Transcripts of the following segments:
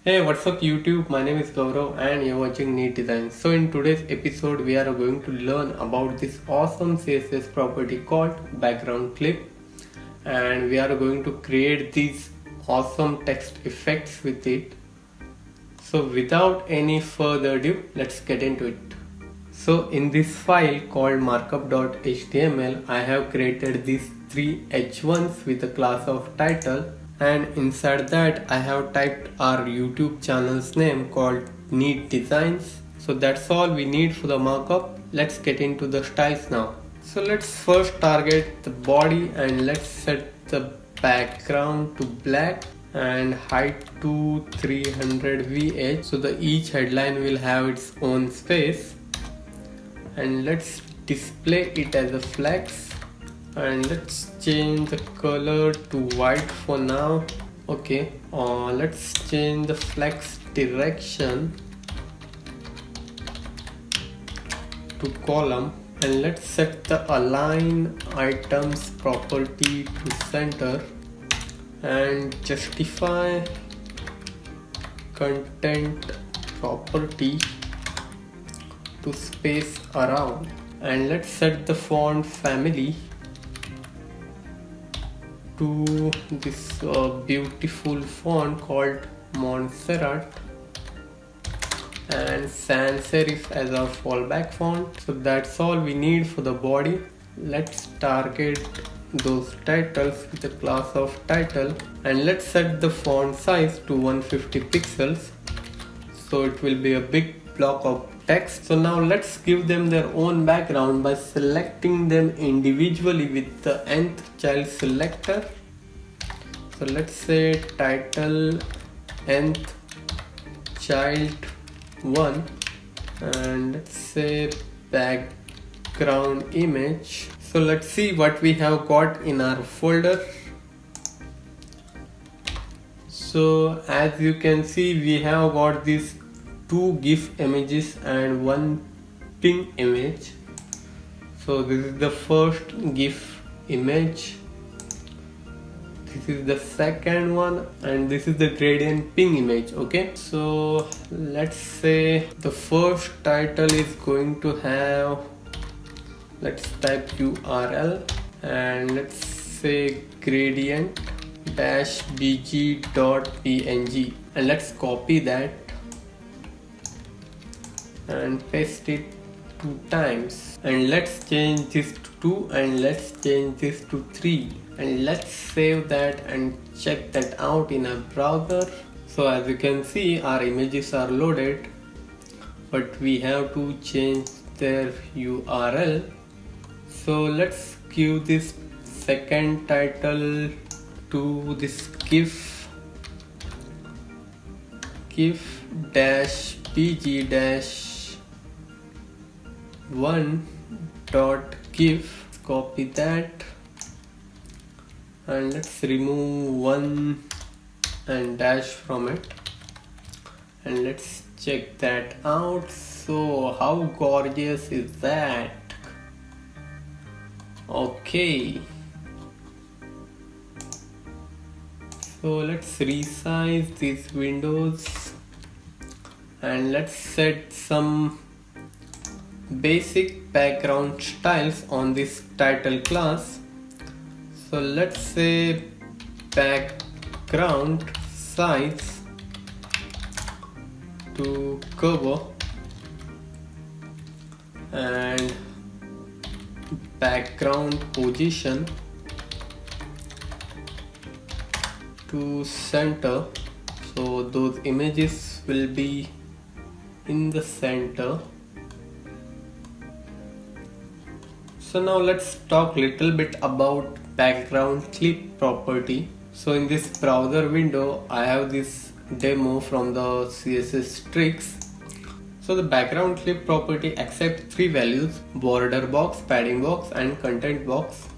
Hey, what's up YouTube? My name is Gaurav and you're watching Neat Design. So in today's episode we are going to learn about this awesome CSS property called background clip, and we are going to create these awesome text effects with it. So without any further ado, let's get into it. So in this file called markup.html, I have created these three h1s with a class of title, and inside that I have typed our YouTube channel's name called Neat Designs. So that's all we need for the markup. Let's get into the styles now. So let's first target the body and let's set the background to black and height to 300 VH. So the each headline will have its own space, and let's display it as a flex, and let's change the color to white for now. Okay, let's change the flex direction to column, and let's set the align items property to center and justify content property to space around, and let's set the font family to this beautiful font called Montserrat and sans serif as our fallback font. So that's all we need for the body. Let's target those titles with the class of title, and let's set the font size to 150 pixels, so it will be a big block of text. So now let's give them their own background by selecting them individually with the nth child selector. So let's say title nth child 1, and let's say background image. So let's see what we have got in our folder. So as you can see, we have got these two GIF images and one ping image. So this is the first GIF image, this is the second one, and this is the gradient ping image. Okay, so let's say the first title is going to have, let's type URL and let's say gradient dash bg.png, and let's copy that and paste it 2 times, and let's change this to 2 and let's change this to 3, and let's save that and check that out in a browser. So as you can see, our images are loaded, but we have to change their URL. So let's give this second title to this gif dash pg dash 1.gif. Copy that and let's remove 1 and dash from it, and let's check that out. So how gorgeous is that? Okay, so let's resize these windows and let's set some basic background styles on this title class. So let's say background size to cover and background position to center, so those images will be in the center. So now let's talk little bit about background clip property. So in this browser window I have this demo from the CSS tricks. So the background clip property accepts 3 values: border box, padding box and content box.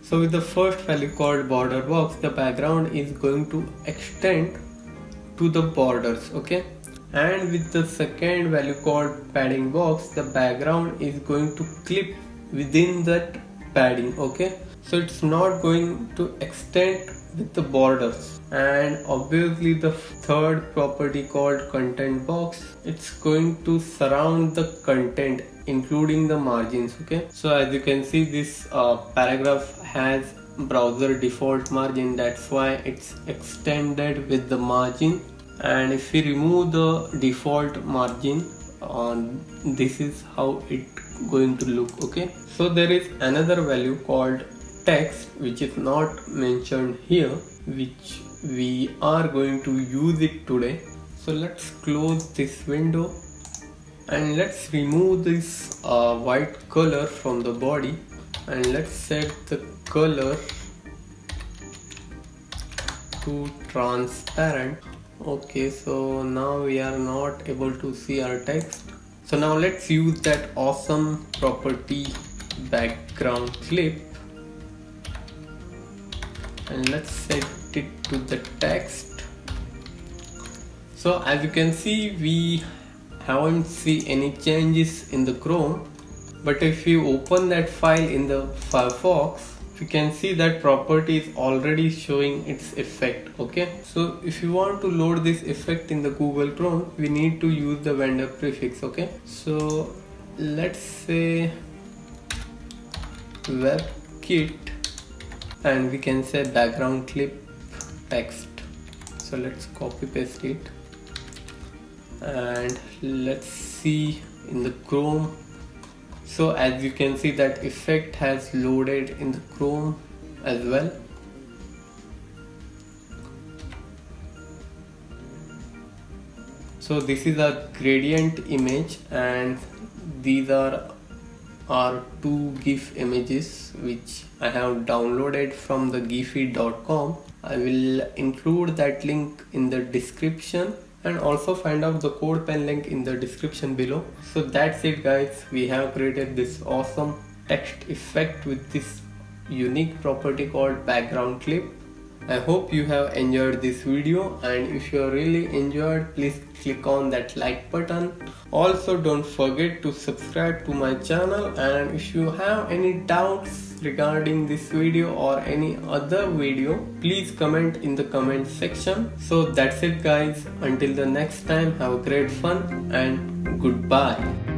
So with the first value called border box, the background is going to extend to the borders, okay? And with the second value called padding box, the background is going to clip within that padding, okay? so it's not going to extend with the borders. And obviously the third property called content box, it's going to surround the content including the margins. Okay, so as you can see, this paragraph has browser default margin, that's why it's extended with the margin. And if we remove the default margin, this is how it going to look. Okay, so there is another value called text which is not mentioned here, which we are going to use it today. So let's close this window and let's remove this white color from the body, and let's set the color to transparent. Okay, so now we are not able to see our text. So now let's use that awesome property background clip and let's set it to the text. So as you can see, we haven't seen any changes in the Chrome, but if you open that file in the Firefox, you can see that property is already showing its effect. Okay, so if you want to load this effect in the Google Chrome, we need to use the vendor prefix. Okay, so let's say WebKit, and we can say background clip text. So let's copy paste it and let's see in the Chrome. So as you can see, that effect has loaded in the Chrome as well. So this is a gradient image, and these are our two GIF images which I have downloaded from the giphy.com. I will include that link in the description, and also find out the CodePen link in the description below. So that's it guys, we have created this awesome text effect with this unique property called background clip. I hope you have enjoyed this video, and if you really enjoyed, please click on that like button. Also don't forget to subscribe to my channel, and if you have any doubts regarding this video or any other video, please comment in the comment section. So that's it guys, until the next time, have a great fun and goodbye.